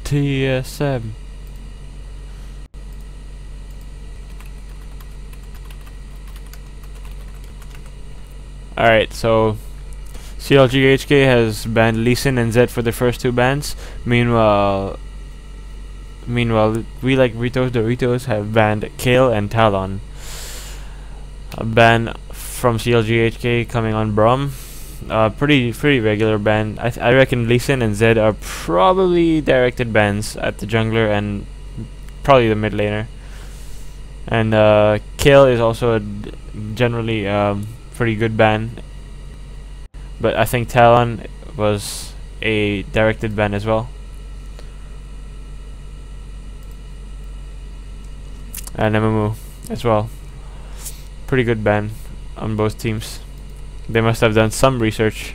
TSM. Alright, so CLGHK has banned Lee Sin and Zed for the first two bans. Meanwhile, we like ritos doritos have banned Kale and Talon. A ban from CLGHK coming on Brom. Pretty regular ban. I reckon Lee Sin and Zed are probably directed bans at the jungler and probably the mid laner. And Kale is also generally pretty good ban. But I think Talon was a directed ban as well. And MMU as well. Pretty good ban on both teams. They must have done some research.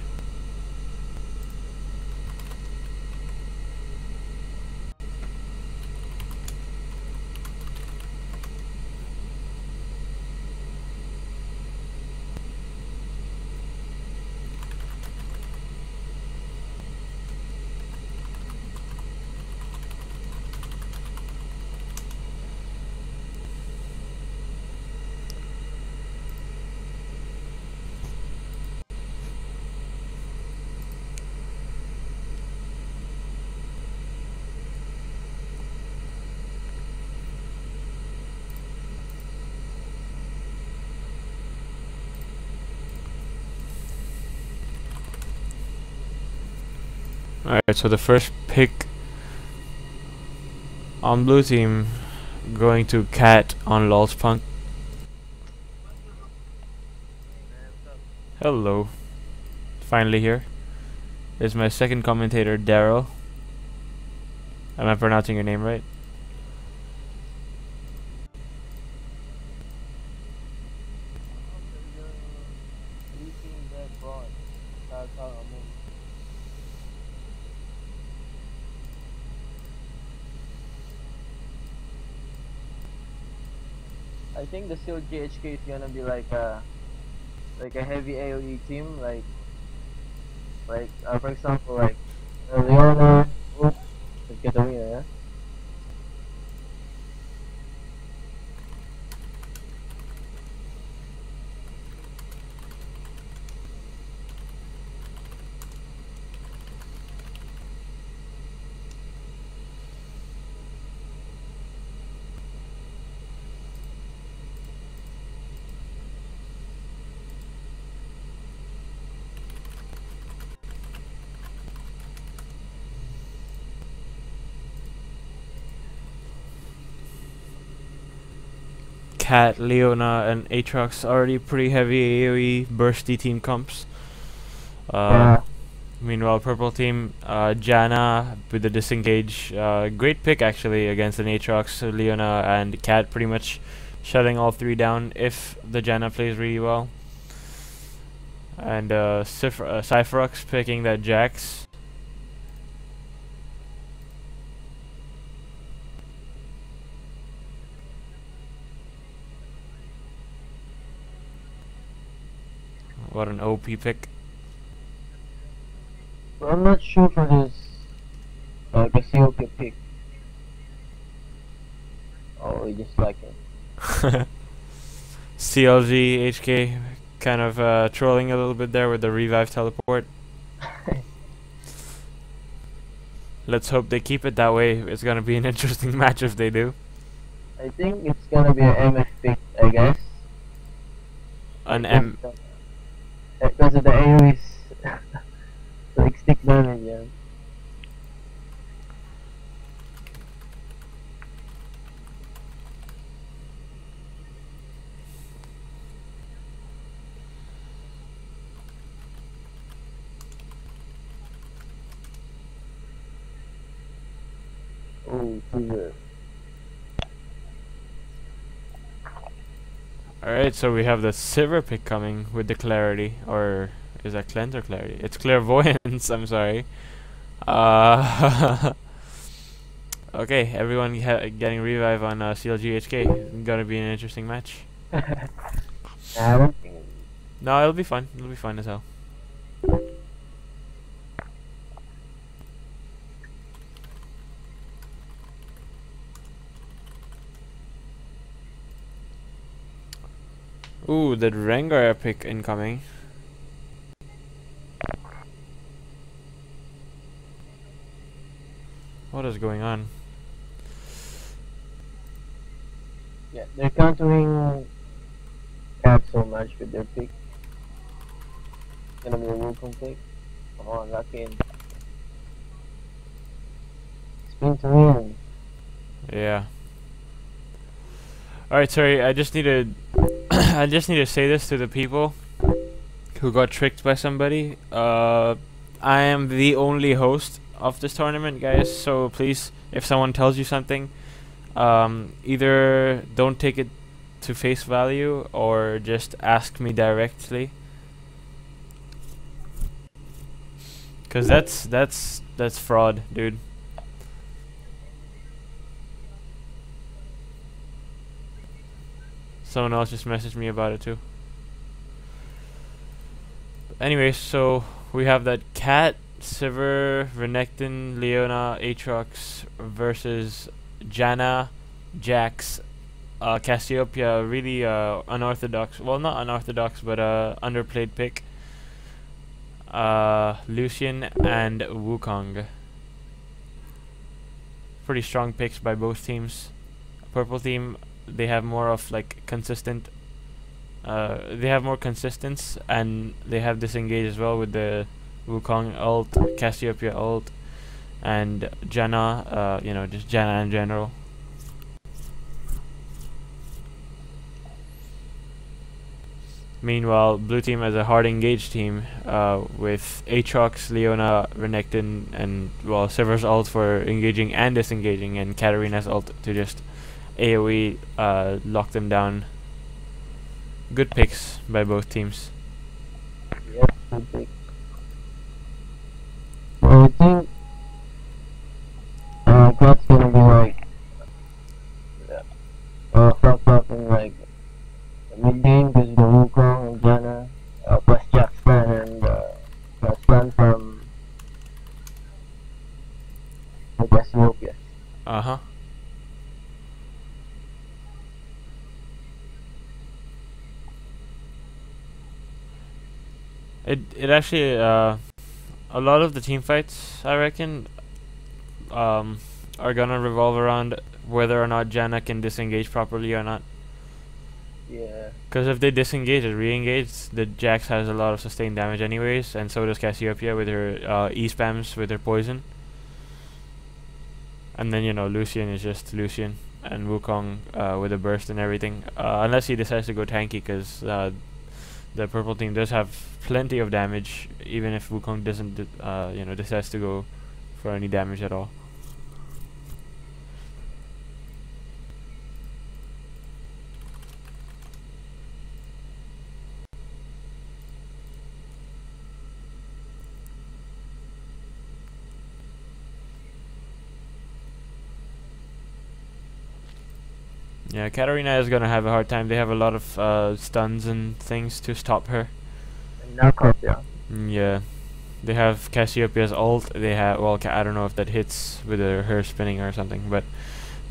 Alright, so the first pick on blue team going to Cat on LOL's Punk. Hello. Finally here. This is my second commentator, Daryl. Am I pronouncing your name right? I think the CLGHK is gonna be like a heavy AoE team, like for example Leona. Oops, let's get the winner, yeah. Cat, Leona, and Aatrox already pretty heavy AoE bursty team comps. Yeah. Meanwhile, purple team, Janna with the disengage, great pick actually against an Aatrox, Leona, and Cat, pretty much shutting all three down if the Janna plays really well. And Cypherox picking that Jax. What an OP pick. But I'm not sure for this the COP pick. Oh, we just like it. CLGHK kind of trolling a little bit there with the revive teleport. Let's hope they keep it that way. It's gonna be an interesting match if they do. I think it's gonna be an MF pick, I guess. An M. Because of the AoEs. Like stick damage, yeah. Oh, good. Alright, so we have the silver pick coming with the clarity, or is that cleanse or clarity? It's clairvoyance, I'm sorry. Okay, everyone getting revive on CLGHK. Gonna be an interesting match. I don't think No, it'll be fun. It'll be fun as hell. Ooh, the Rengar pick incoming. What is going on? Yeah, they're countering Cat so much with their pick. It's gonna be a Wukong pick. Come on, lock in. Spin to win. Yeah. Alright, sorry, I just need to I just need to say this to the people who got tricked by somebody. I am the only host of this tournament, guys, so please, if someone tells you something, either don't take it to face value or just ask me directly. Cause that's fraud, dude. Someone else just messaged me about it too. Anyway, so we have that Cat, Sivir, Renekton, Leona, Aatrox versus Janna, Jax, Cassiopeia. Really unorthodox. Well, not unorthodox, but underplayed pick. Lucian and Wukong. Pretty strong picks by both teams. Purple team, they have more of like consistent. They have more consistence, and they have disengage as well with the Wukong ult, Cassiopeia ult, and Janna. You know, just Janna in general. Meanwhile, blue team has a hard engaged team with Aatrox, Leona, Renekton, and well, Sivir's ult for engaging and disengaging, and Katarina's ult to just AoE lock them down. Good picks by both teams. Yep, good pick. Well, I think Cat's gonna be like fucking like mid game because the Wukong and Janna plus Jackson and Jackson from Ethiopia. Uh-huh. It actually a lot of the team fights, I reckon, are gonna revolve around whether or not Janna can disengage properly or not. Yeah. Because if they disengage and re-engage, the Jax has a lot of sustained damage anyways, and so does Cassiopeia with her E-spams with her poison. And then, you know, Lucian is just Lucian, and Wukong with a burst and everything. Unless he decides to go tanky, because the purple team does have plenty of damage, even if Wukong doesn't, you know, decides to go for any damage at all. Yeah, Katarina is gonna have a hard time. They have a lot of stuns and things to stop her. And knockoff, yeah. Yeah, they have Cassiopeia's ult. They have, well, I don't know if that hits with her spinning or something, but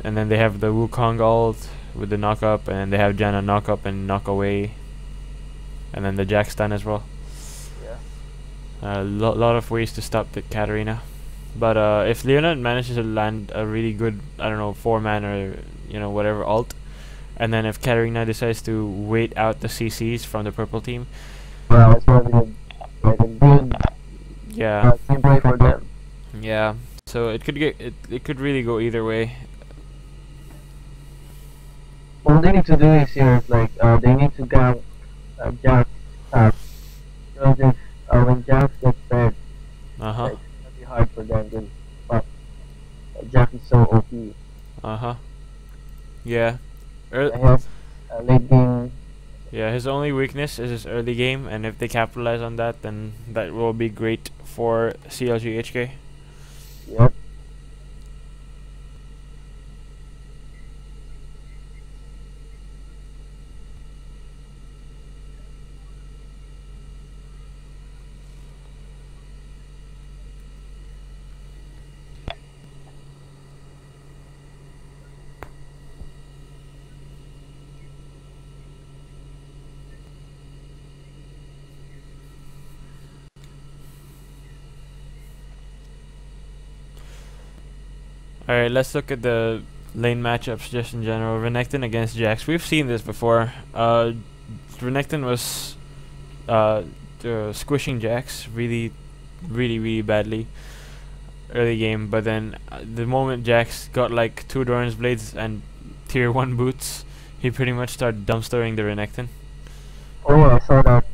and then they have the Wukong ult with the knock up, and they have Janna knock up and knock away, and then the Jack stun as well. Yeah. A lot of ways to stop the Katarina, but if Leona manages to land a really good, I don't know, 4-man or, you know, whatever ult, and then if Katarina decides to wait out the CCs from the purple team, well, it's gonna be like a good yeah, team play for them. yeah. So it could it could really go either way. All they need to do is here, like, they need to gank Jack top. Because if when Jack gets fed, Uh-huh. like, it's gonna be hard for them to fuck. Jack is so OP. Uh-huh. Yeah. I have late game. Yeah, his only weakness is his early game, and if they capitalize on that, then that will be great for CLGHK. Yep. Alright, let's look at the lane matchups just in general. Renekton against Jax. We've seen this before. Renekton was squishing Jax really badly early game, but then the moment Jax got like 2 Doran's Blades and tier 1 boots, he pretty much started dumpstering the Renekton. Oh yeah, I saw that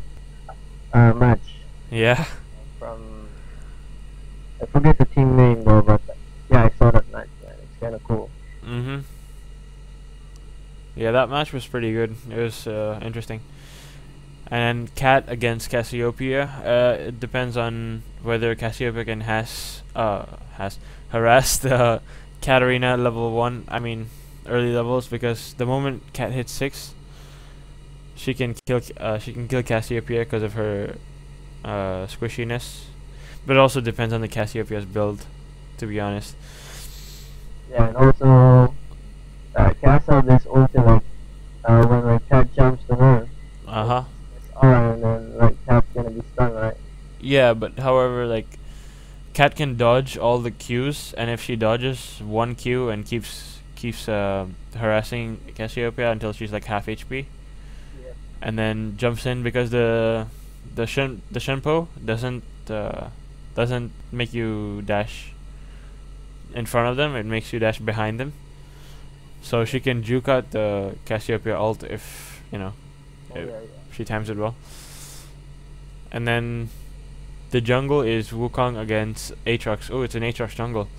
match Yeah. from, I forget the team name though, but yeah, I saw that match, man. It's kind of cool. Yeah, that match was pretty good. It was interesting. And Cat against Cassiopeia. It depends on whether Cassiopeia can has harass the Katarina level 1. I mean, early levels, because the moment Cat hits 6, she can kill Cassiopeia because of her squishiness. But it also depends on the Cassiopeia's build, to be honest. Yeah, and also Cass has this ulti when Cat jumps to her. And then like Cat's gonna be stunned, right? Yeah, but however, like Cat can dodge all the Qs, and if she dodges one Q and keeps harassing Cassiopeia until she's like half HP, Yeah. and then jumps in, because the Shenpo doesn't make you dash in front of them, it makes you dash behind them. So she can juke out the Cassiopeia ult if she times it well. And then the jungle is Wukong against Aatrox. Oh, it's an Aatrox jungle.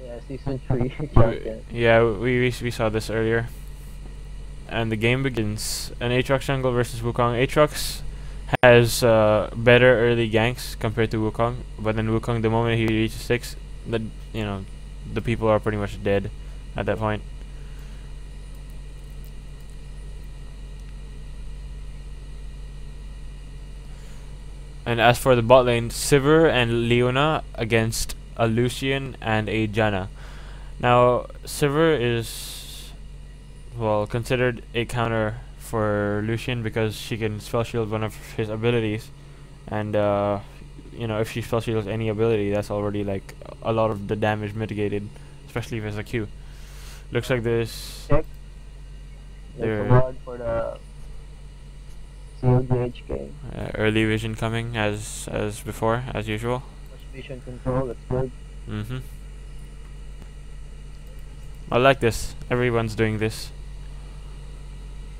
Yeah, season 3 champion. Yeah, we saw this earlier. And the game begins. An Aatrox jungle versus Wukong. Aatrox has better early ganks compared to Wukong, but then Wukong, the moment he reaches 6, the people are pretty much dead at that point. And as for the bot lane, Sivir and Leona against a Lucian and a Janna. Now, Sivir is, well, considered a counter for Lucian because she can spell shield one of his abilities, and if she spell shields any ability, that's already like a lot of the damage mitigated, especially if it's a Q. Looks like this. Check. There's a word for the CLGHK. Early vision coming as before, as usual. Push vision control, that's good. I like this. Everyone's doing this.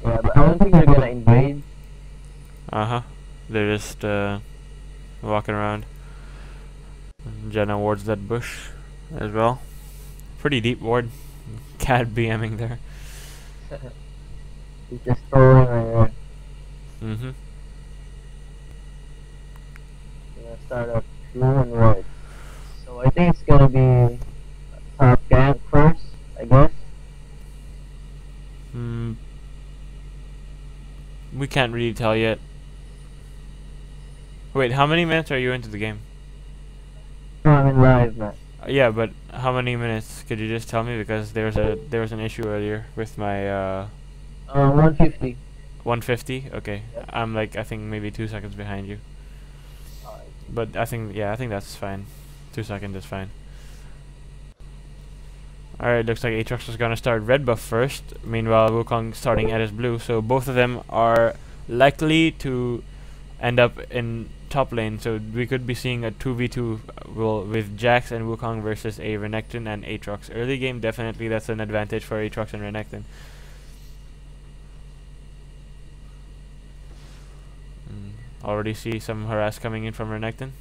Yeah, but I don't think they're gonna invade. They're just walking around. Janna wards that bush as well. Pretty deep ward. Cat BMing there. He's just throwing right there. Gonna start up blue and red. So I think it's gonna be top gank first, I guess. We can't really tell yet. Wait, how many minutes are you into the game? No, I'm in live, man. Yeah, but how many minutes? Could you just tell me, because there was an issue earlier with my 150. 150. Okay, Yep. I'm like, I think maybe 2 seconds behind you. But I think that's fine. 2 seconds is fine. Alright, looks like Aatrox is gonna start red buff first. Meanwhile, Wukong starting at his blue. So both of them are likely to end up in top lane. So we could be seeing a 2v2 with Jax and Wukong versus a Renekton and Aatrox. Early game, definitely that's an advantage for Aatrox and Renekton. Already see some harass coming in from Renekton.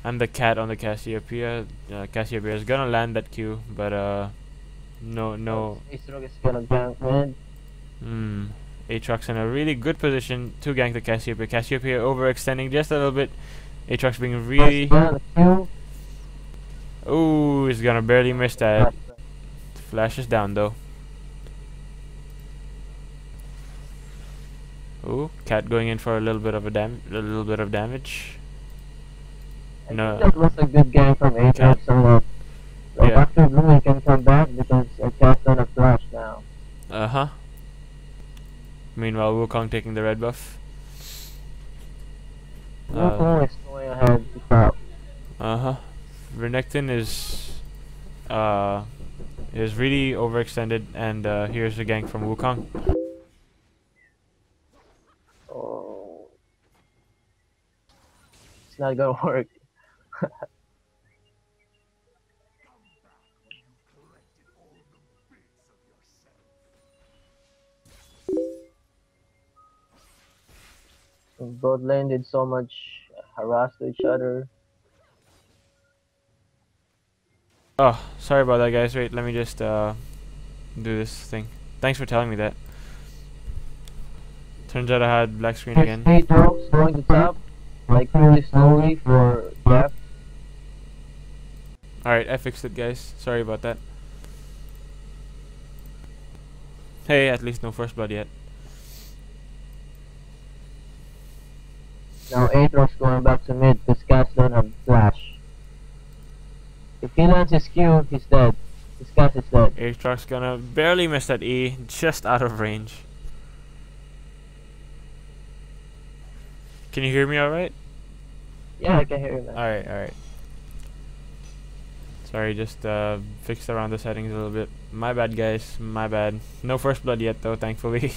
And the cat on the Cassiopeia. Cassiopeia is gonna land that Q, but no. Aatrox is gonna gank mid. Aatrox in a really good position to gank the Cassiopeia. Cassiopeia overextending just a little bit. Aatrox being really. Ooh, he's gonna barely miss that. Flash is down though. Ooh, cat going in for a little bit of damage. I think that was a good game from Aatrox, so after blue he can come back because I cast on a flash now. Meanwhile, Wukong taking the red buff. Wukong is going ahead to top. Renekton is really overextended, and here's a gank from Wukong. Oh, it's not gonna work. Both lane did so much harass to each other. Oh, sorry about that, guys. Wait, let me just do this thing. Thanks for telling me that. Turns out I had black screen again. Aatrox going to top, like really slowly for Gap. Alright, I fixed it, guys. Sorry about that. Hey, at least no first blood yet. Now Aatrox going back to mid because Cats don't have flash. If he lands his Q, he's dead. His Cat is dead. Aatrox gonna barely miss that E, just out of range. Can you hear me alright? Yeah, I can hear you, man. Alright, alright. Sorry, just fixed around the settings a little bit. My bad, guys. My bad. No first blood yet, though, thankfully.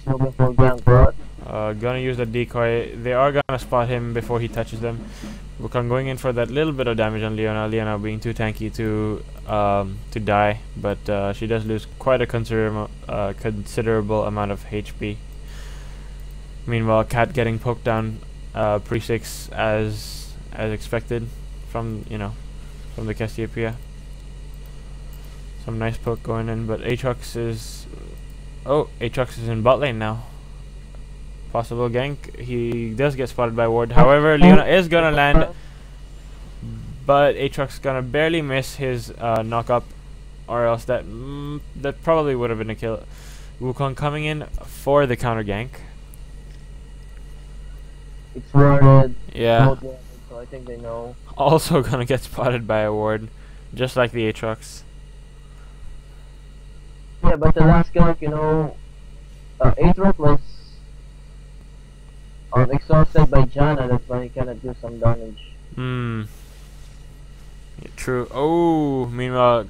Smoking for Grand Broad. Gonna use the decoy. They are gonna spot him before he touches them. Wukong going in for that little bit of damage on Leona. Leona being too tanky to die, but she does lose quite a considerable amount of HP. Meanwhile, Cat getting poked down pre-6 as expected from from the Cassiopeia. Some nice poke going in, but Aatrox is in bot lane now. Possible gank. He does get spotted by ward. However, Leona is gonna land, but Aatrox gonna barely miss his knock up, or else that probably would have been a kill. Wukong coming in for the counter gank. It's warded. Yeah. So I think they know. Also gonna get spotted by a ward, just like the Aatrox. Yeah, but the last gank, Aatrox was exhausted by Janna. That's why he cannot do some damage. Yeah, true. Oh, meanwhile,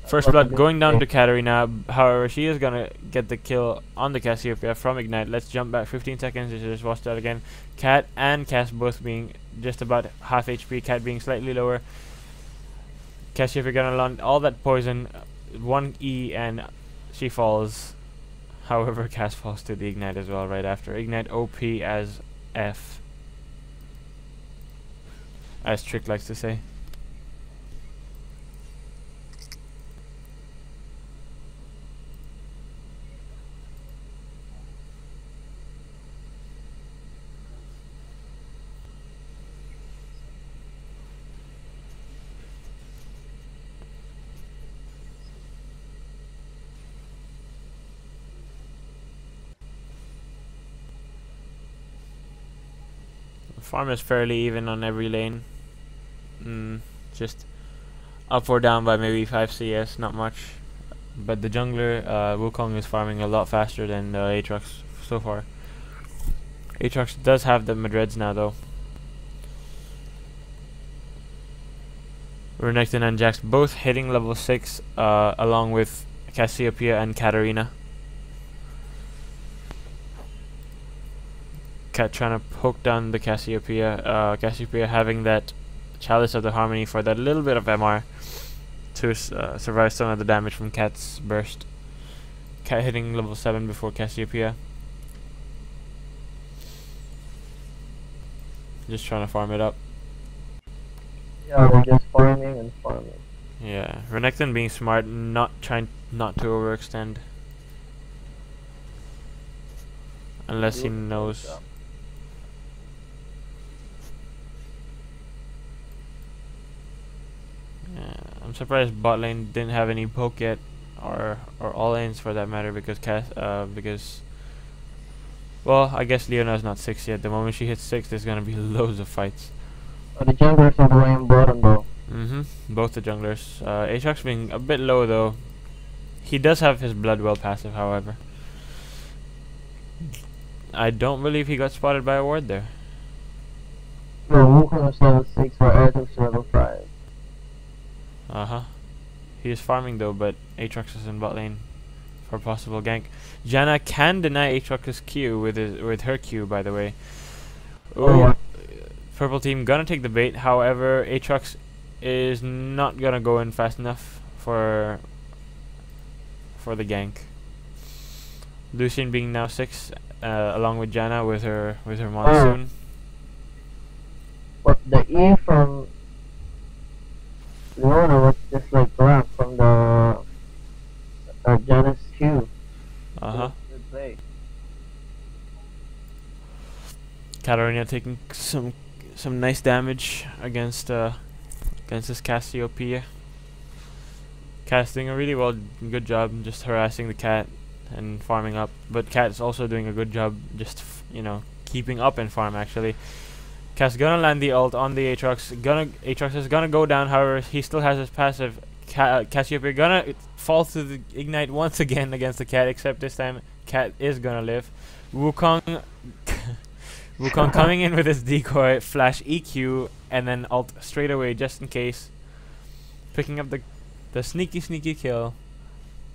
first blood going down to Katarina. However, she is gonna get the kill on the Cassiopeia from Ignite. Let's jump back 15 seconds to just watch that again. Cat and Cass both being just about half HP. Cat being slightly lower. Cassiopeia gonna land all that poison, 1 E, and she falls. However, Cass falls to the Ignite as well right after. Ignite OP as F, as Trick likes to say. Farm is fairly even on every lane. Just up or down by maybe 5 CS, not much. But the jungler, Wukong, is farming a lot faster than Aatrox so far. Aatrox does have the Madreds now, though. Renekton and Jax both hitting level 6, along with Cassiopeia and Katarina. Cat trying to poke down the Cassiopeia. Cassiopeia having that Chalice of the Harmony for that little bit of MR to survive some of the damage from Cat's burst. Cat hitting level 7 before Cassiopeia. Just trying to farm it up. Yeah, we're just farming and farming. Yeah, Renekton being smart, trying not to overextend. Unless he knows. Yeah, I'm surprised bot lane didn't have any poke yet, or all lanes for that matter, because well, I guess Leona's not 6 yet. The moment she hits 6, there's gonna be loads of fights. The junglers are going bottom though. Both the junglers. Aatrox being a bit low though. He does have his Bloodwell passive, however. I don't believe he got spotted by a ward there. Yo, Wukong is level 6 for Aatrox level 5. Uh-huh. He is farming though, but Aatrox is in bot lane for a possible gank. Janna can deny Aatrox's Q with her Q, by the way. Ooh, Oh, yeah. Purple team gonna take the bait. However, Aatrox is not gonna go in fast enough for the gank. Lucian being now 6, along with Janna with her monsoon. But the E from Leona was just like crap from the Janus Q. Uh-huh. Good play. Katarina taking some nice damage against this Cassiopeia. Cat's doing a really good job just harassing the cat and farming up, but Cat's also doing a good job just keeping up in farm actually. Cat's gonna land the ult on the Aatrox. Aatrox is gonna go down. However, he still has his passive. Cassiopeia gonna fall to the ignite once again against the cat, except this time Cat is gonna live. Wukong Wukong coming in with his decoy, flash EQ, and then ult straight away just in case, picking up the sneaky kill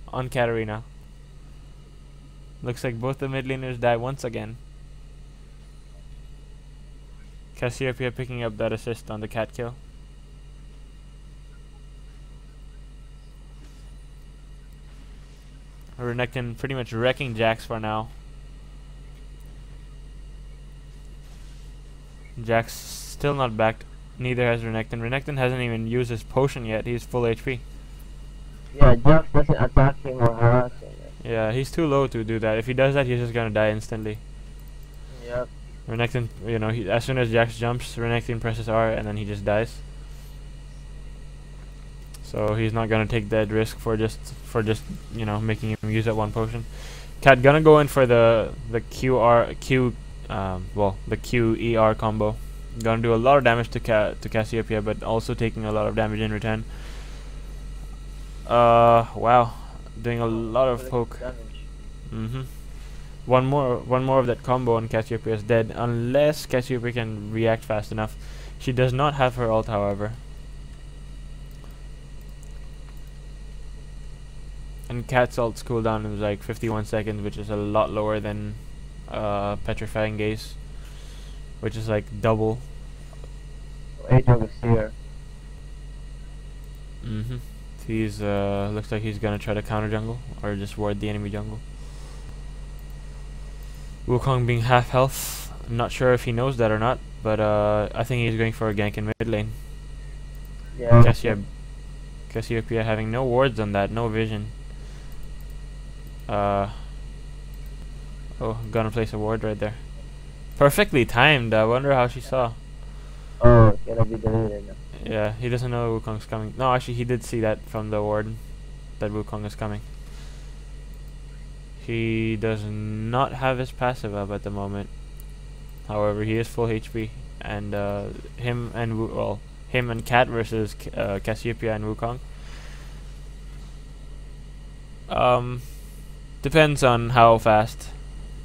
on Katarina. Looks like both the mid laners die once again. Cassiopeia picking up that assist on the cat kill. Renekton pretty much wrecking Jax for now. Jax still not backed. Neither has Renekton. Renekton hasn't even used his potion yet. He's full HP. Yeah, Jax doesn't attack him or harass him. Yeah, he's too low to do that. If he does that, he's just gonna die instantly. Yep. Renekton, as soon as Jax jumps, Renekton presses R and then he just dies. So he's not gonna take that risk for just making him use that one potion. Cat gonna go in for the QER combo. Gonna do a lot of damage to Cassiopeia, but also taking a lot of damage in return. Wow, doing a lot of poke. One more of that combo and Cassiopeia is dead, unless Cassiopeia can react fast enough. She does not have her ult, however. And Cat's ult's cooldown is like 51 seconds, which is a lot lower than Petrifying Gaze, which is like double. Aatrox is here. He's looks like he's gonna try to counter jungle or just ward the enemy jungle. Wukong being half health. I'm not sure if he knows that or not, but I think he's going for a gank in mid lane. Yeah. Cassiopeia having no wards on that, no vision. Oh, gonna place a ward right there. Perfectly timed. I wonder how she saw. Oh, it's gonna be deleted now. Yeah, he doesn't know Wukong's coming. No, actually, he did see that from the ward, that Wukong is coming. He does not have his passive up at the moment. However, he is full HP, and him and Cat versus Cassiopeia and Wukong. Depends on how fast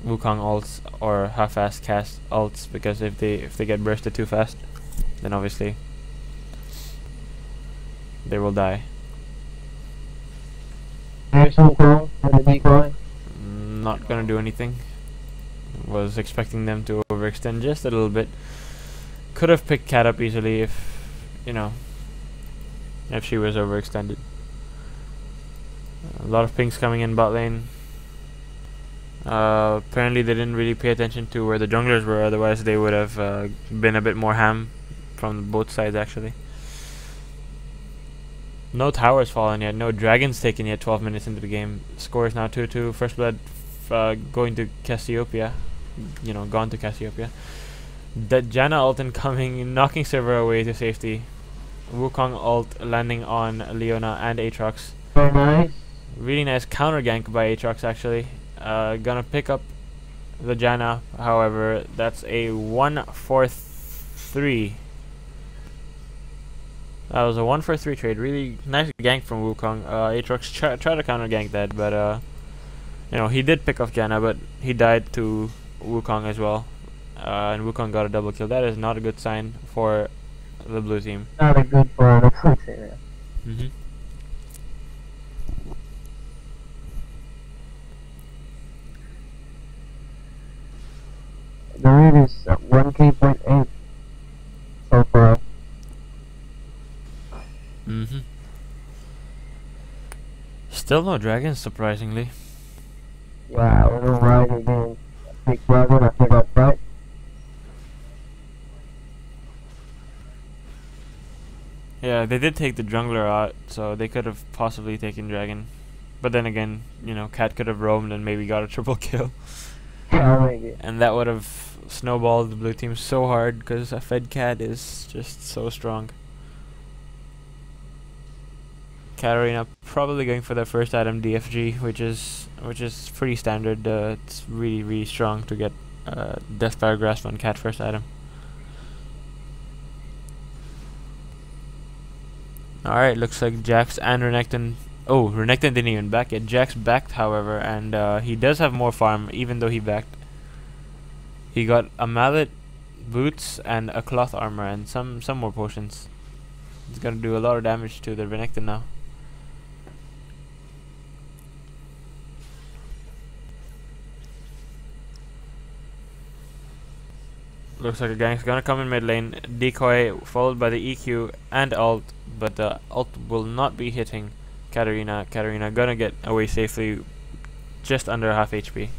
Wukong ults or how fast Cass ults, because if they get bursted too fast, then obviously they will die. Here's Wukong with the decoy. Not gonna do anything. Was expecting them to overextend just a little bit. Could have picked Cat up easily if if she was overextended. A lot of pings coming in bot lane. Apparently they didn't really pay attention to where the junglers were, otherwise they would have been a bit more ham from both sides actually. No towers fallen yet, no dragons taken yet 12 minutes into the game. Score is now 2-2. First blood going to Cassiopeia. Gone to Cassiopeia. That Janna ult incoming, knocking server away to safety. Wukong ult landing on Leona and Aatrox. Very nice. Really nice counter gank by Aatrox actually. Gonna pick up the Janna, however, that's a 1-4-3. That was a 1-4-3 trade. Really nice gank from Wukong. Aatrox tried to counter gank that, but he did pick off Janna, but he died to Wukong as well. and Wukong got a double kill. That is not a good sign for the blue team. Not a good for the blue team, yeah. Mm-hmm. The rate is 1K.8 so far. Mm-hmm. Still no dragons, surprisingly. Yeah, I don't know why they didn't pick dragon after that fight. Yeah, they did take the jungler out, so they could have possibly taken dragon. But then again, you know, Cat could have roamed and maybe got a triple kill. Yeah, maybe. And that would have snowballed the blue team so hard because a fed Cat is just so strong. Katarina probably going for their first item DFG, which is pretty standard. It's really strong to get Deathfire Grasp on Cat first item. Alright, looks like Jax and Renekton. Oh, Renekton didn't even back yet. Jax backed, however, and he does have more farm, even though he backed. He got a mallet, boots, and a cloth armor, and some more potions. He's gonna do a lot of damage to the Renekton now. Looks like a gank's gonna come in mid lane. Decoy followed by the EQ and ult, but the ult will not be hitting Katarina. Katarina gonna get away safely, just under half HP.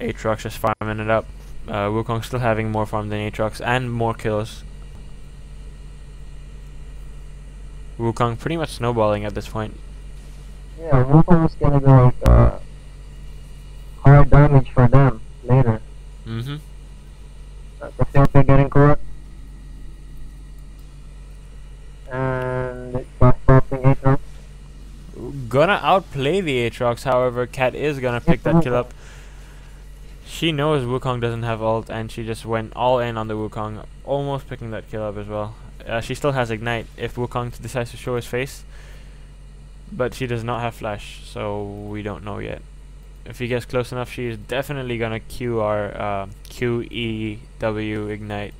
Aatrox just farming it up. Wukong still having more farm than Aatrox and more kills. Wukong pretty much snowballing at this point. Yeah, Wukong is gonna be like hard damage for them later. Mm-hmm. The filter getting corrupt. And popping Aatrox. Gonna outplay the Aatrox, however, Cat is gonna pick that kill up. She knows Wukong doesn't have ult, and she just went all in on the Wukong, almost picking that kill up as well. She still has Ignite if Wukong decides to show his face, but she does not have Flash, so we don't know yet. If he gets close enough, she is definitely gonna Q our QEW Ignite,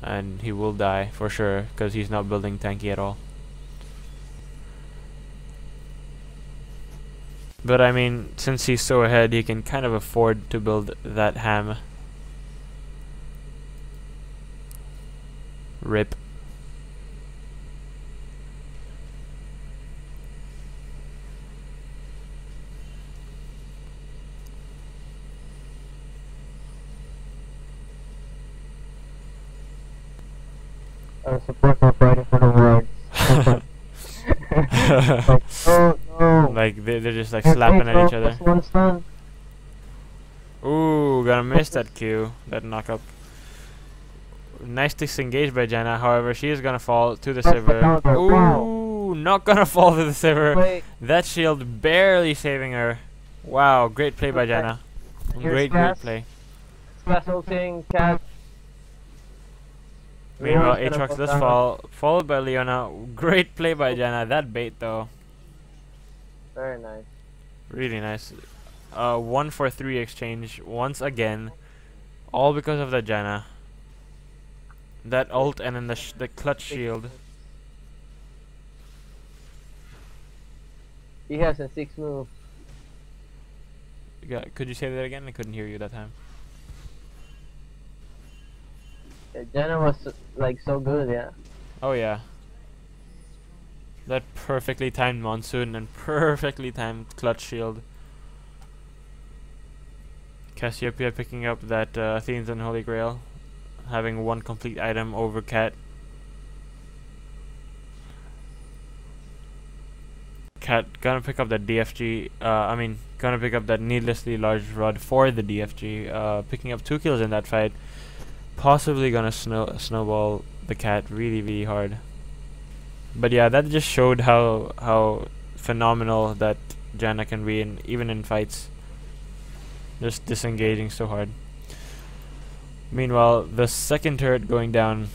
and he will die for sure, because he's not building tanky at all. But I mean, since he's so ahead, he can kind of afford to build that ham. Rip. Support are fighting for the world. Like, oh no. Like they're just like slapping at each other. One stun. Ooh, gonna miss that Q, that knock up. Nice disengage by Janna, however, she is gonna fall to the Sivir. Ooh, not gonna fall to the Sivir. Wait. That shield barely saving her. Wow, great play by Janna. Great play. Special thing, Cat. Meanwhile, Aatrox does fall, followed by Leona. Great play by Janna. That bait though. Very nice. Really nice. 1-for-3 exchange once again. All because of the Janna. That ult and then the clutch shield. He has a 6 move. Could you say that again? I couldn't hear you that time. Yeah, Jenna was like so good, yeah. Oh yeah. That perfectly timed monsoon and perfectly timed clutch shield. Cassiopeia picking up that Athene's Unholy Grail, having one complete item over Cat. Cat gonna pick up that DFG. Gonna pick up that needlessly large rod for the DFG. Picking up 2 kills in that fight. Possibly gonna snowball the Cat really hard. But yeah, that just showed how phenomenal that Janna can be, even in fights. Just disengaging so hard. Meanwhile, the second turret going down.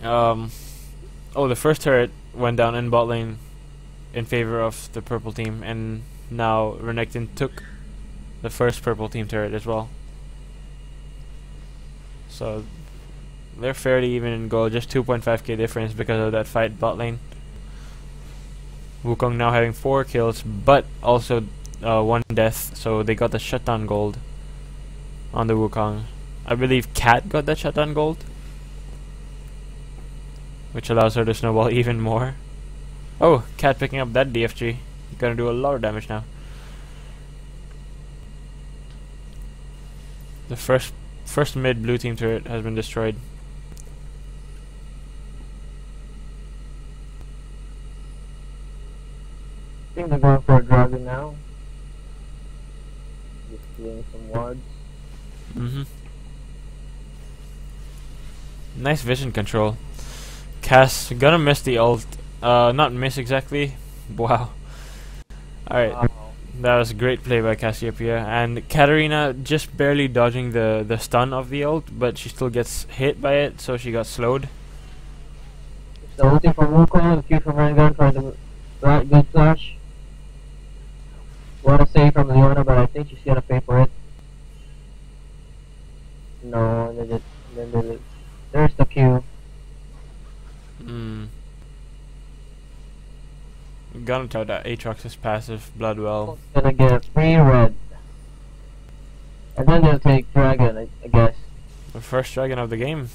The first turret went down in bot lane in favor of the purple team, and now Renekton took the first purple team turret as well. So they're fairly even in gold, just 2.5k difference because of that fight bot lane. Wukong now having 4 kills, but also 1 death, so they got the shutdown gold on the Wukong. I believe Cat got that shutdown gold, which allows her to snowball even more. Oh, Cat picking up that DFG. Gonna do a lot of damage now. The first mid blue team turret has been destroyed. I think they're going for a dragon now. Just doing some wards. Nice vision control. Cass gonna miss the ult. Not miss exactly. Wow. Alright. Wow. That was a great play by Cassiopeia. And Katarina just barely dodging the stun of the ult, but she still gets hit by it, so she got slowed. The ulti from Wukong, the Q from Rengar for the right good flash. Want to save from Leona, but I think she's gonna pay for it. No, there's the Q. Gonna tell that Aatrox's passive Bloodwell. Gonna get a free red. And then they'll take dragon, I guess. The first dragon of the game.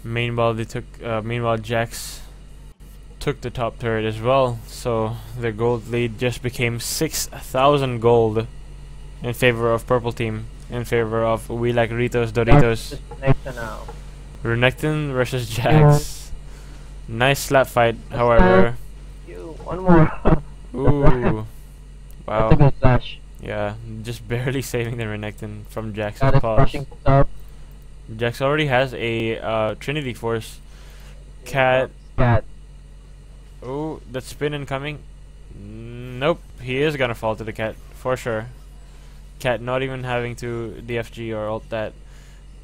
Meanwhile, Jax took the top turret as well, so the gold lead just became 6,000 gold in favor of purple team, in favor of We Like Ritos, Doritos. Renekton versus Jax. Nice slap fight, however. One more. Ooh. Wow. That's a good flash. Yeah, just barely saving the Renekton from Jax's Got it paws. pushing up. Jax already has a Trinity Force. Cat. Oh, that spin incoming. Nope, he is gonna fall to the Cat for sure. Cat not even having to DFG or ult that.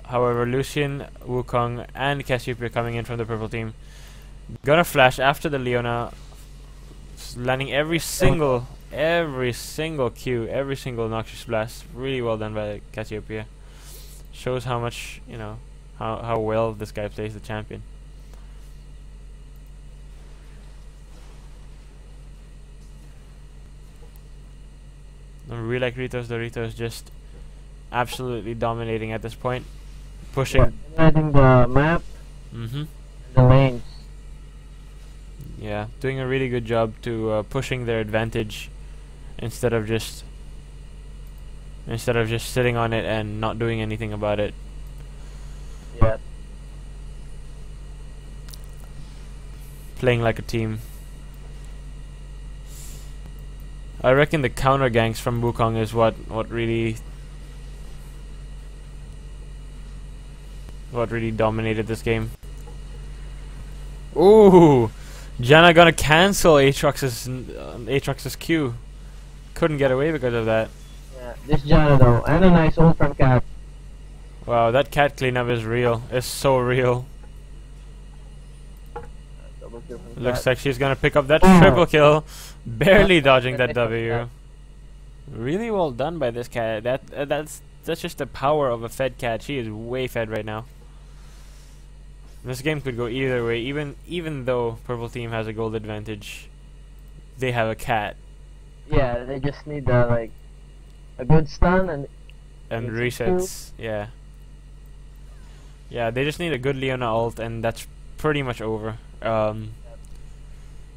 However, Lucian, Wukong, and Cassiopeia coming in from the purple team. Gonna flash after the Leona, landing every single Q, every single Noxious Blast. Really well done by Cassiopeia. Shows how much, you know, how well this guy plays the champion. And We Like Ritos Doritos just absolutely dominating at this point, pushing. Adding the map. The lanes. Yeah, doing a really good job to pushing their advantage instead of just sitting on it and not doing anything about it. Yeah. Playing like a team. I reckon the counter ganks from Wukong is what really dominated this game. Ooh, Janna gonna cancel Aatrox's Q. Couldn't get away because of that. Yeah, this Janna though, and a nice ult from Cat. Wow, that Cat cleanup is real. It's so real. Looks like she's gonna pick up that triple kill, barely dodging that W. Really well done by this Cat. That's just the power of a fed Cat. She is way fed right now. This game could go either way. Even though purple team has a gold advantage, they have a Cat. Yeah, they just need like a good stun and resets. Yeah. Yeah, they just need a good Leona ult, and that's pretty much over.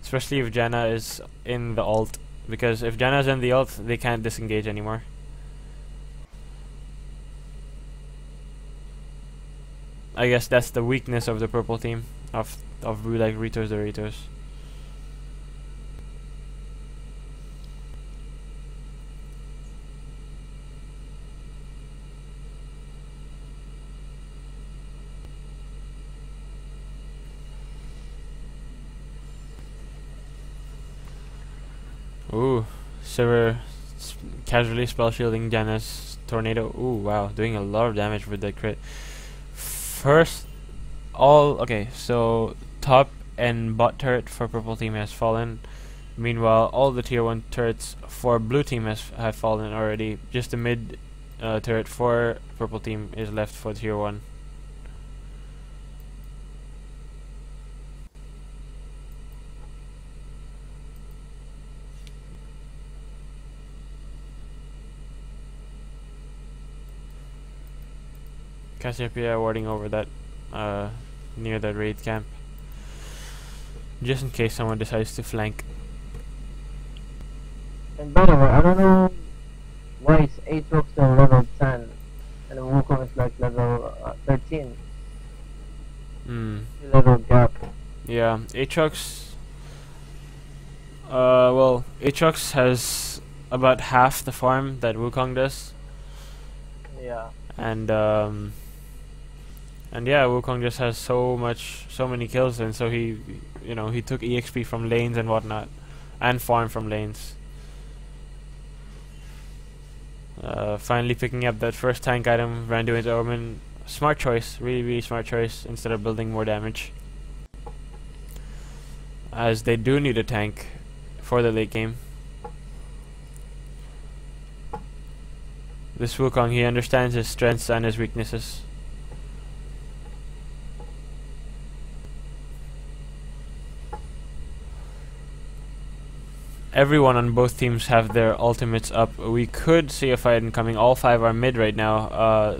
Especially if Janna is in the ult, because if Janna's in the ult, they can't disengage anymore. I guess that's the weakness of the purple team of We Like Ritos Doritos. Ooh, Silver casually spell shielding Janus Tornado. Ooh, wow, doing a lot of damage with that crit. First, okay, so top and bot turret for purple team has fallen. Meanwhile, all the tier 1 turrets for blue team have fallen already. Just the mid turret for purple team is left for tier 1. Cassiopeia warding over that near that raid camp, just in case someone decides to flank. And by the way, I don't know why is Aatrox still level 10 and the Wukong is like level 13. Level gap. Yeah, Aatrox. Well, Aatrox has about half the farm that Wukong does. Yeah. And yeah, Wukong just has so many kills, and so he took EXP from lanes and whatnot, and farm from lanes. Finally picking up that first tank item, ran to his Omen. Smart choice, really smart choice, instead of building more damage, as they do need a tank for the late game. This Wukong, he understands his strengths and his weaknesses. Everyone on both teams have their ultimates up. We could see a fight incoming. All 5 are mid right now.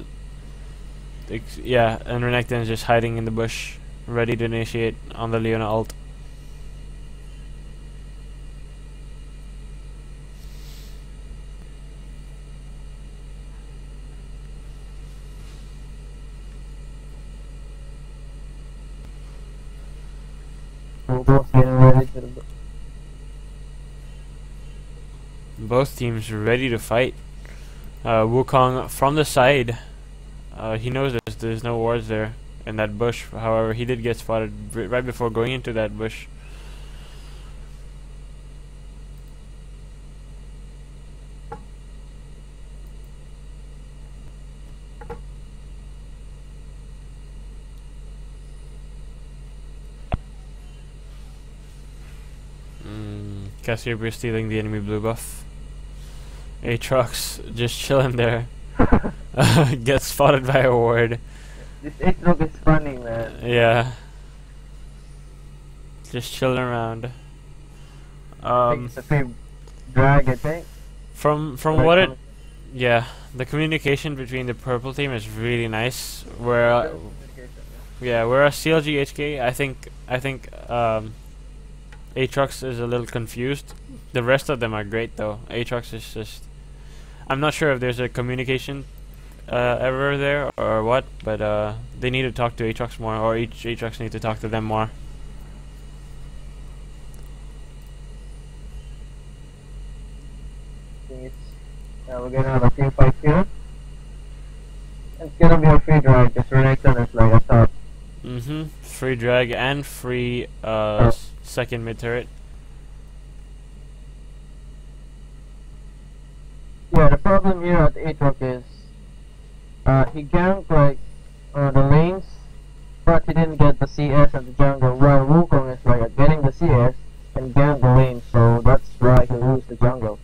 Yeah, and Renekton is just hiding in the bush, ready to initiate on the Leona ult. Both teams ready to fight. Wukong from the side. He knows there's no wards there in that bush. However, he did get spotted right before going into that bush. Cassiopeia stealing the enemy blue buff. Aatrox just chilling there. Gets spotted by a ward. This Aatrox is funny, man. Yeah. Just chilling around. It's a big drag, I think. From what it, yeah, the communication between the purple team is really nice. Where, yeah, whereas CLGHK, I think Aatrox is a little confused. The rest of them are great though. Aatrox is just, I'm not sure if there's a communication error there or what, but they need to talk to Aatrox more, or each Aatrox need to talk to them more. We're gonna have a team fight here. It's gonna be a free drag, because Renekton is like a top. Free drag and free second mid turret. Yeah, the problem here at Aatrox is he ganked like the lanes, but he didn't get the CS and the jungle, while Wukong is like getting the CS and gank the lanes, so that's why he loses the jungle.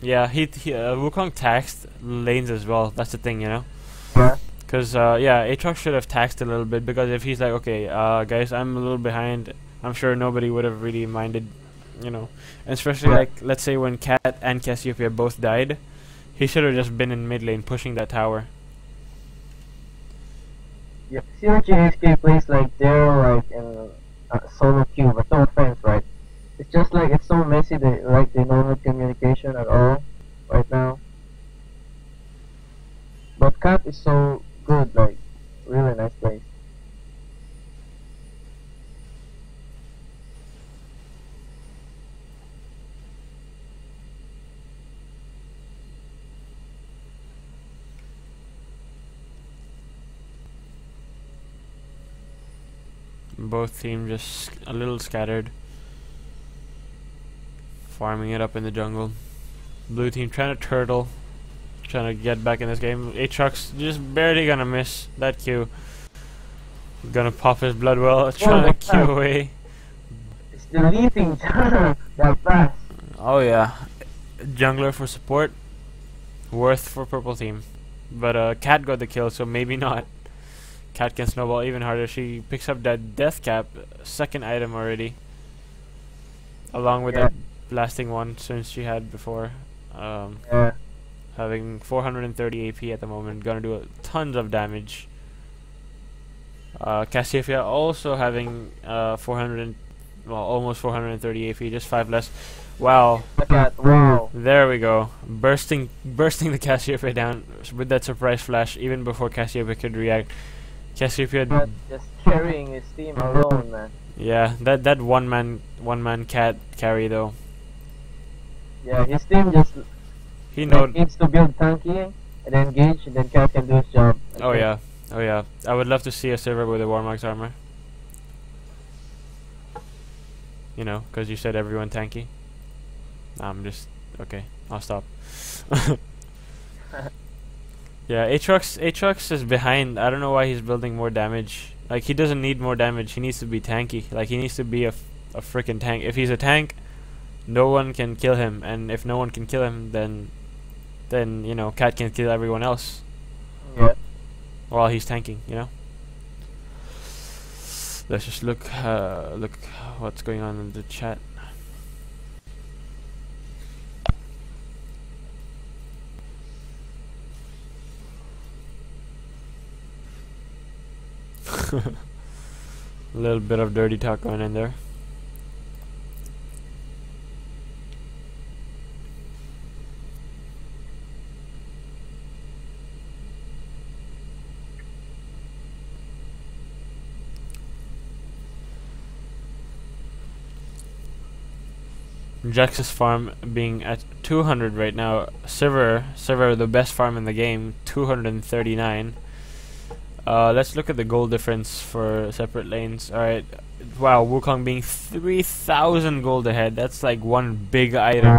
Yeah, Wukong taxed lanes as well. That's the thing, you know. Yeah. Because yeah, Aatrox should have taxed a little bit, because if he's like, okay, guys, I'm a little behind, I'm sure nobody would have really minded, you know. And especially like, let's say when Cat and Cassiopeia both died, he should have just been in mid lane pushing that tower. Yeah, CLGHK plays like they're like in solo queue, but no offense, right? It's just like it's so messy. They don't have communication at all right now. But Cat is so good, like really nice place. Both teams just a little scattered. farming it up in the jungle. Blue team trying to turtle, trying to get back in this game. Aatrox just barely gonna miss that Q. Gonna pop his blood well, trying to Q away. It's deleting that fast. Oh yeah, jungler for support, worth for purple team. But Cat got the kill, so maybe not. Cat can snowball even harder. She picks up that death cap, second item already, along with that blasting one since she had before. Having 430 AP at the moment, gonna do tons of damage. Cassiopeia also having 400, almost 430 AP, just 5 less. Wow. Wow. There we go. Bursting the Cassiopeia down with that surprise flash even before Cassiopeia could react. Cassiopeia just carrying his team alone, man. Yeah, that one man cat carry though. Yeah, his team just needs to build tanky and then engage, and then Cat can do his job. Oh yeah. Oh yeah. I would love to see a server with a Warmox armor. You know, because you said everyone tanky. I'm just okay. I'll stop. Yeah, Aatrox is behind. I don't know why he's building more damage. Like, he doesn't need more damage. He needs to be tanky. Like, he needs to be a freaking tank. If he's a tank, no one can kill him. And if no one can kill him, then you know, Cat can kill everyone else. Yeah. While he's tanking, you know. Let's just look what's going on in the chat. A little bit of dirty talk going in there. Jax's farm being at 200 right now. Silver, the best farm in the game, 239. Let's look at the gold difference for separate lanes. Alright, wow, Wukong being 3,000 gold ahead. That's like one big item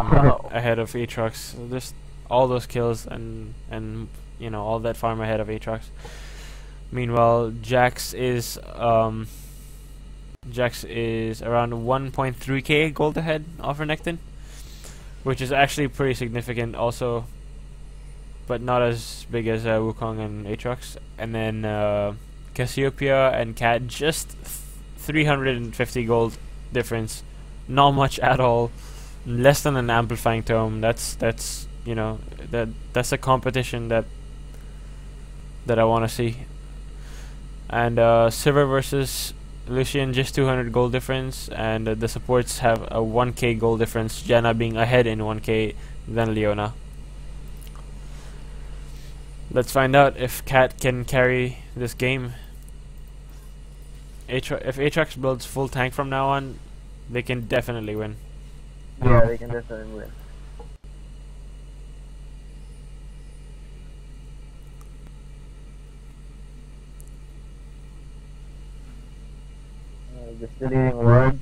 ahead of Aatrox. Just all those kills and you know, all that farm ahead of Aatrox. Meanwhile, Jax is around 1.3k gold ahead of Renekton, which is actually pretty significant also, but not as big as Wukong and Aatrox. And then Cassiopeia and Cat just 350 gold difference, not much at all, less than an amplifying tome. That's you know, that's a competition that I want to see. And Sivir versus Lucian, just 200 gold difference, and the supports have a 1k gold difference, Janna being ahead in 1k than Leona. Let's find out if Cat can carry this game. If Aatrox builds full tank from now on, they can definitely win. Yeah, they can definitely win. Just deleting words.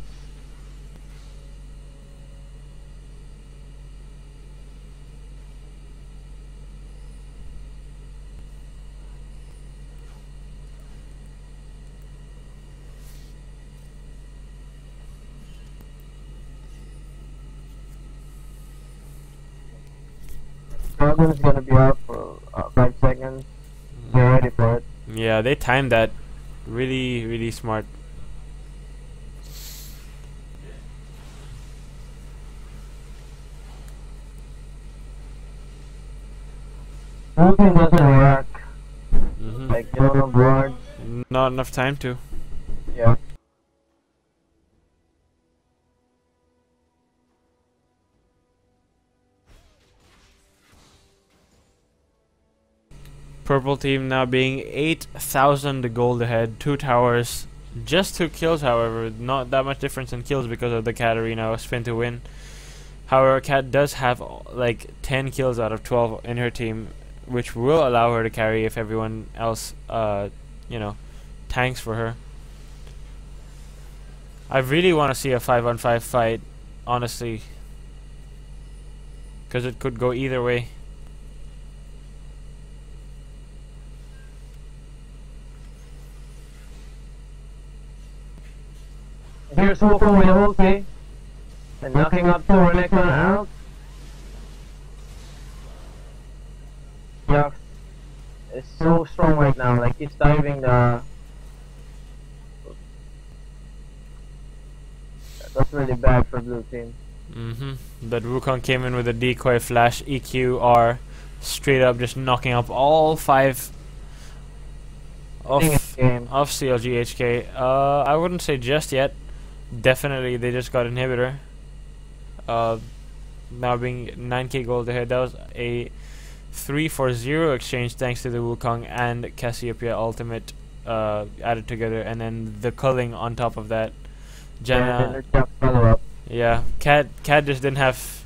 Dragon's gonna be out for 5 seconds. Get ready for it. Yeah, they timed that really smart. Moving doesn't work. Like, you don't know board. Not enough time to. Yeah. Purple team now being 8,000 gold ahead, 2 towers, just 2 kills. However, not that much difference in kills because of the Katarina spin to win. However, Cat does have like 10 kills out of 12 in her team, which will allow her to carry if everyone else, you know, tanks for her. I really want to see a 5-on-5 fight, honestly. because it could go either way. Here's Wukong with a ulti. And knocking up two Renekton out. Jax is so strong right now, like he's diving the... That's really bad for blue team. But Wukong came in with a decoy flash, EQ, straight up just knocking up all 5 of CLGHK. I wouldn't say just yet. Definitely they just got inhibitor. Now being 9k gold ahead. That was a 3-for-0 exchange thanks to the Wukong and Cassiopeia ultimate added together, and then the culling on top of that. Janna, yeah, Cat just didn't have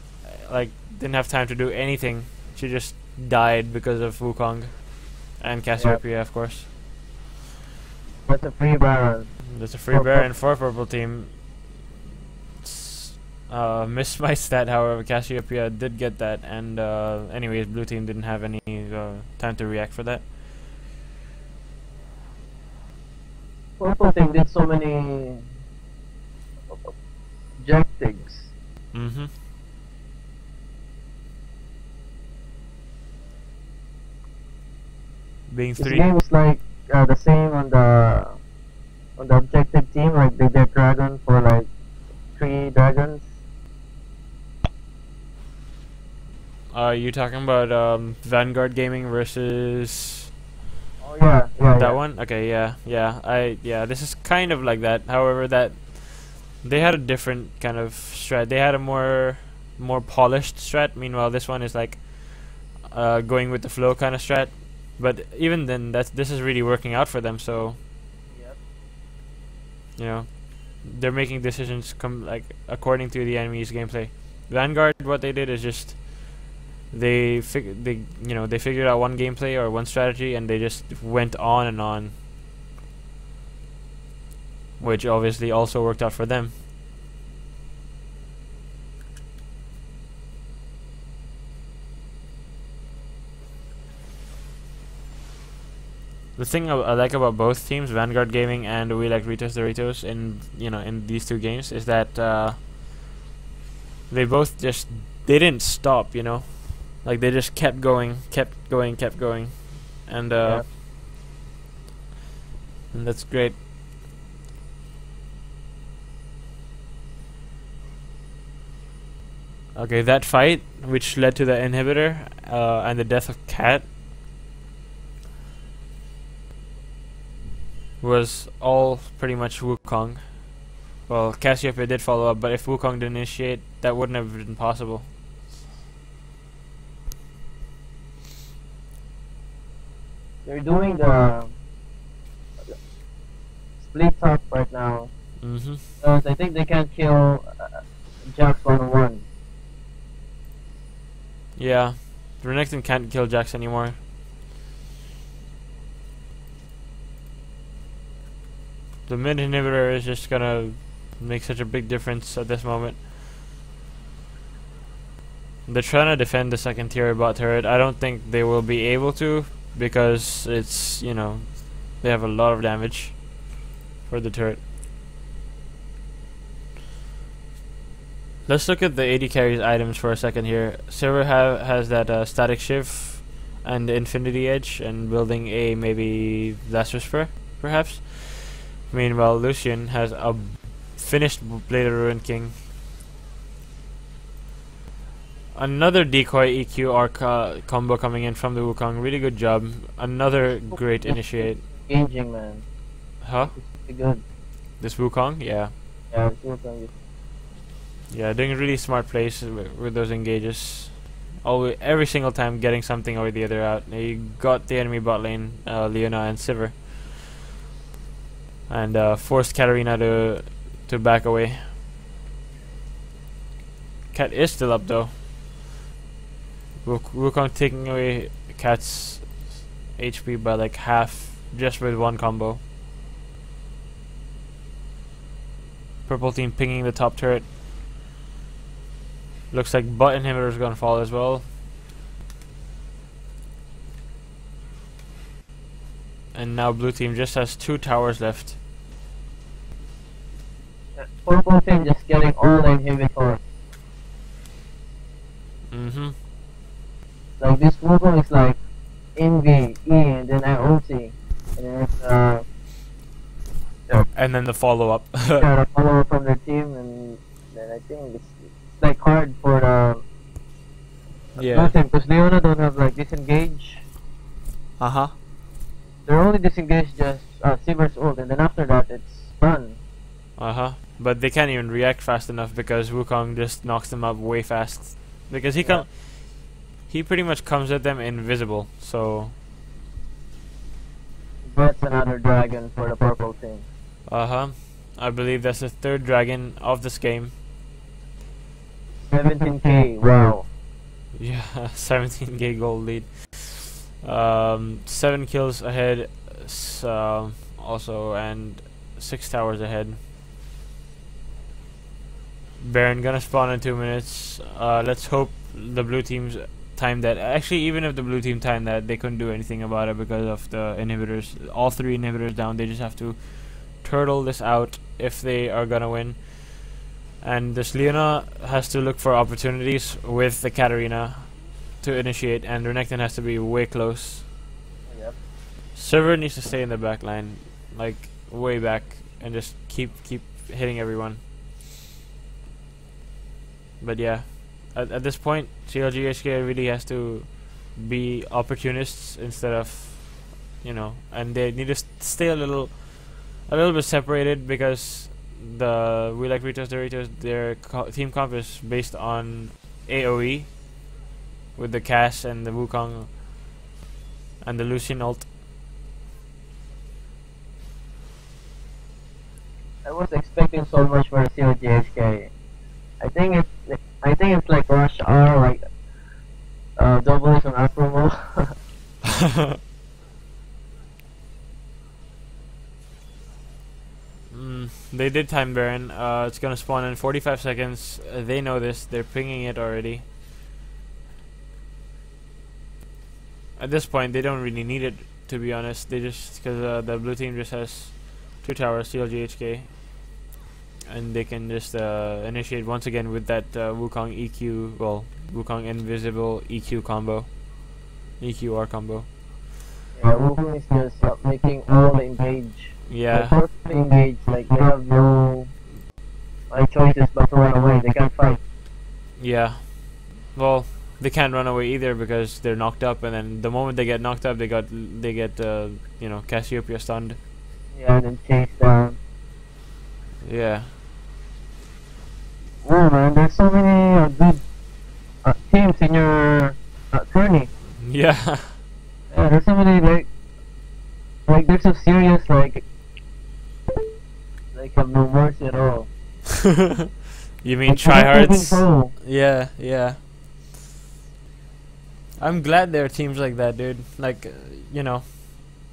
time to do anything. She just died because of Wukong and Cassiopeia, of course. That's a free Baron. That's a free Baron for purple team. Missed my stat, however, Cassiopeia did get that, and anyways, blue team didn't have any time to react for that. Purple team did so many objectives. Being this 3. game is like the same on the objective team, like they get dragon for like 3 dragons. You talking about Vanguard Gaming versus? Oh yeah, that one. Okay, yeah. This is kind of like that. However, that they had a different kind of strat. They had a more polished strat. Meanwhile, this one is like going with the flow kind of strat. But even then, this is really working out for them. So, yep. You know, they're making decisions according to the enemy's gameplay. Vanguard, what they did is just they figured out one gameplay or one strategy, and they just went on and on, which obviously also worked out for them. The thing I like about both teams, Vanguard Gaming and We Like Ritos Doritos, in these two games, is that they both they didn't stop, like they just kept going, and and that's great. Okay, that fight, which led to the inhibitor and the death of Cat, was all pretty much Wukong. Well, Cassiopeia did follow up, but if Wukong didn't initiate, that wouldn't have been possible. They're doing the split top right now. I think they can't kill Jax 1-on-1. Yeah, Renekton can't kill Jax anymore. The mid inhibitor is just gonna make such a big difference at this moment. They're trying to defend the second tier bot turret. I don't think they will be able to, because it's, they have a lot of damage for the turret. Let's look at the AD carry's items for a second here. Silver has that static shiv and infinity edge, and building a maybe Last Whisper, perhaps. Meanwhile, Lucian has a finished Blade of Ruin King. Another decoy EQ combo coming in from the Wukong. Really good job. Another great initiate. Engaging, man. Huh? It's good. This Wukong? Yeah. Yeah, this Wukong. Yeah, doing a really smart plays with those engages. Always, every single time getting something or the other out. He got the enemy bot lane, Leona and Sivir, and forced Katarina to back away. Cat is still up though. Wukong taking away Cat's HP by like half just with one combo. Purple team pinging the top turret. Looks like bot inhibitor is gonna fall as well. And now blue team just has 2 towers left. Purple team just getting all the inhibitors. Mm-hmm. Like this Wukong is like NV, E, and then IOC. And then it's And then the follow-up. yeah, the follower from their team, and then I think it's like hard for the Yeah. because Leona don't have like disengage. Uh-huh. They're only disengaged just Silver's ult, and then after that it's done. Uh-huh. But they can't even react fast enough because Wukong just knocks them up way fast. Because he pretty much comes at them invisible, so That's another dragon for the purple team. uh-huh. I believe that's the 3rd dragon of this game. 17k, wow. Yeah, 17k gold lead. 7 kills ahead, also, and 6 towers ahead. Baron gonna spawn in 2 minutes. Let's hope the blue team's time that. Actually, even if the blue team timed that, they couldn't do anything about it because of the inhibitors. All 3 inhibitors down. They just have to turtle this out if they are gonna win. And this Leona has to look for opportunities with the Katarina to initiate, and Renekton has to be way close. Yep. Server needs to stay in the back line, like way back, and just keep hitting everyone. But yeah, at this point, CLGHK really has to be opportunists instead of, and they need to stay a little bit separated because we like Ritos Doritos, their team comp is based on AoE with the Cass and the Wukong and the Lucian ult. I was expecting so much for CLGHK. I think it's like Rush R, like double on approval. They did time Baron. It's gonna spawn in 45 seconds. They know this. They're pinging it already. At this point, they don't really need it, to be honest. They just because the blue team just has 2 towers, CLGHK, and they can just initiate once again with that Wukong EQ, Wukong invisible EQ combo, EQR combo. Yeah, Wukong is just making all engage. Yeah. Like, engage, like they have no choices but to run away. They can't fight. Yeah. Well, they can't run away either because they're knocked up, and then the moment they get knocked up, they get Cassiopeia stunned. Yeah, and then chase down. Yeah. Oh man, there's so many good teams in your tourney. Yeah. Yeah, there's so many like they're so serious, like have no mercy at all. You mean Like, tryhards? Yeah, yeah. I'm glad there are teams like that, dude. Like,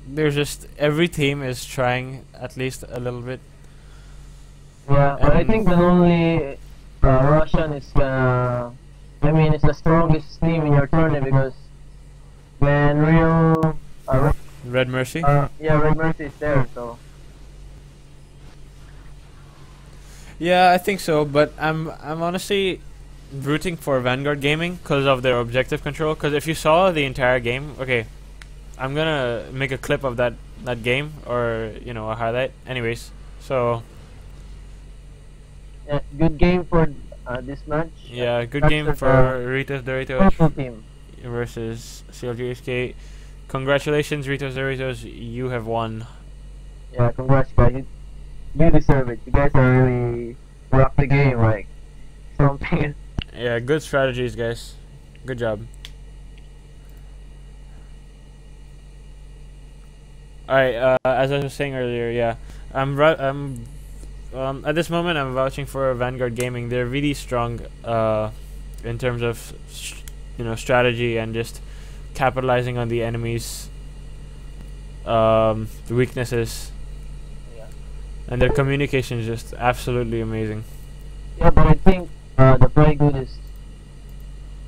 there's just every team is trying at least a little bit. Yeah, but I think the only Russian is it's the strongest team in your tournament because when real Red Mercy? yeah, Red Mercy is there, so. Yeah, I think so, but I'm honestly rooting for Vanguard Gaming because of their objective control. Because if you saw the entire game, okay, I'm gonna make a clip of that game or a highlight. Anyways, so Yeah, good game for this match. yeah, good That's game for Ritos Doritos purple team. versus CLGHK. Congratulations, Ritos Doritos, you have won. Yeah, congrats guys. You deserve it. You guys are really rock the game, like something. Yeah, good strategies, guys. Good job. Alright, as I was saying earlier, yeah, at this moment I'm vouching for Vanguard Gaming. They're really strong in terms of strategy and just capitalizing on the enemy's weaknesses. Yeah. And their communication is just absolutely amazing. Yeah, but I think the play good is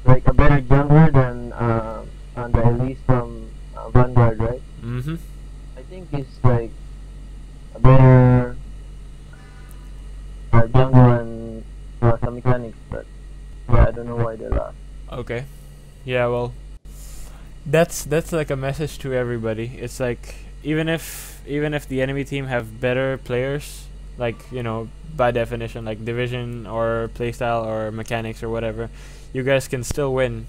like a better jungler than the Elise from Vanguard, right? Mm-hmm. I think he's like a better jungler and some mechanics, but yeah, I don't know why they lost. Okay. Yeah, well, that's like a message to everybody. It's like even if the enemy team have better players, like, you know, by definition, like division or playstyle or mechanics or whatever, you guys can still win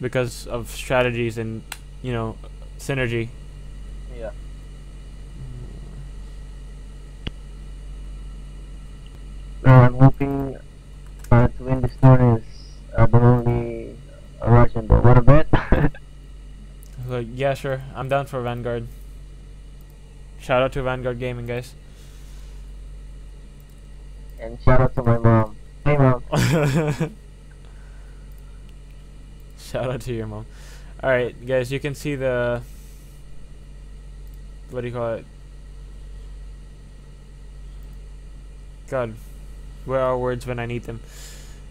because of strategies and, you know, synergy. Yeah. I'm hoping to win this tournament is the only Russian, but what a bet! Like, yeah, sure, I'm down for Vanguard. Shout out to Vanguard Gaming, guys. And shout out to my mom. Hey mom. Shout out to your mom. Alright, guys, you can see the, what do you call it? God, where are words when I need them?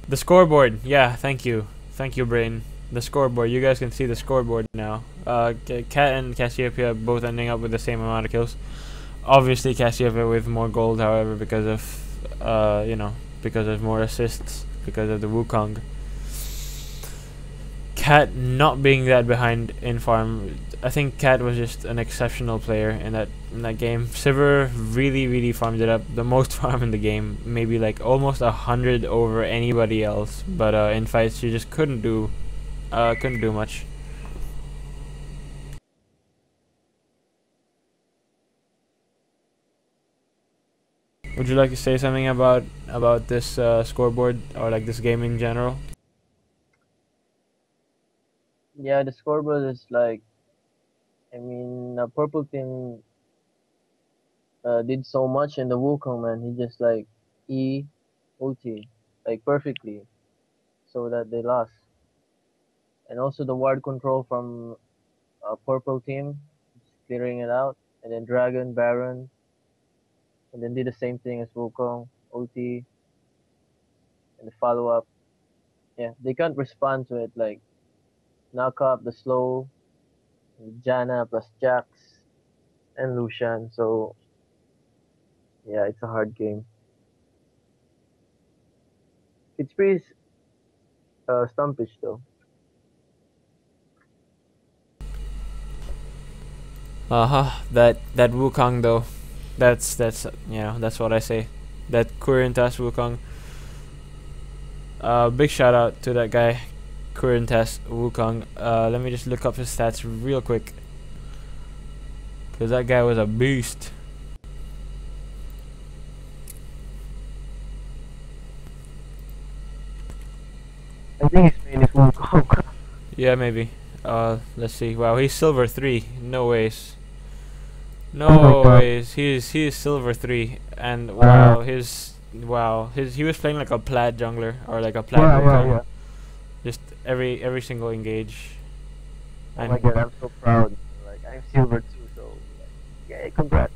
The scoreboard. Yeah, thank you. Thank you, Brain. The scoreboard. You guys can see the scoreboard now. Cat and Cassiopeia both ending up with the same amount of kills. Obviously, Cassiopeia with more gold, however, because of, you know, because of more assists, because of the Wukong. Cat not being that behind in farm. I think Cat was just an exceptional player in that game. Sivir really farmed it up, the most farm in the game, maybe like almost 100 over anybody else. But in fights, she just couldn't do much. Would you like to say something about this scoreboard, or like this game in general? Yeah, the scoreboard is like, I mean, the purple team did so much in the Wukong, man. He just like ulti like perfectly, so that they lost. And also the ward control from purple team, just clearing it out, and then Dragon, Baron, and then did the same thing as Wukong, ulti, and the follow up. Yeah, they can't respond to it. Like knock up the slow, Janna plus Jax and Lucian. So yeah, it's a hard game. It's pretty stumpish though. That Wukong though, that's you know, that's what I say. That Kurintas Wukong. Big shout out to that guy, Kurintas Wukong. Let me just look up his stats real quick, cause that guy was a beast. I think his main is Wukong. Yeah, maybe. Let's see. Wow, he's silver 3. No ways. Oh No my God. ways. He is silver 3, and wow, he was playing like a plaid jungler, or like a plaid Yeah, yeah, Wukong. yeah. Just every single engage. Oh my God, I'm so proud. Like I'm silver too, so like, yeah, congrats.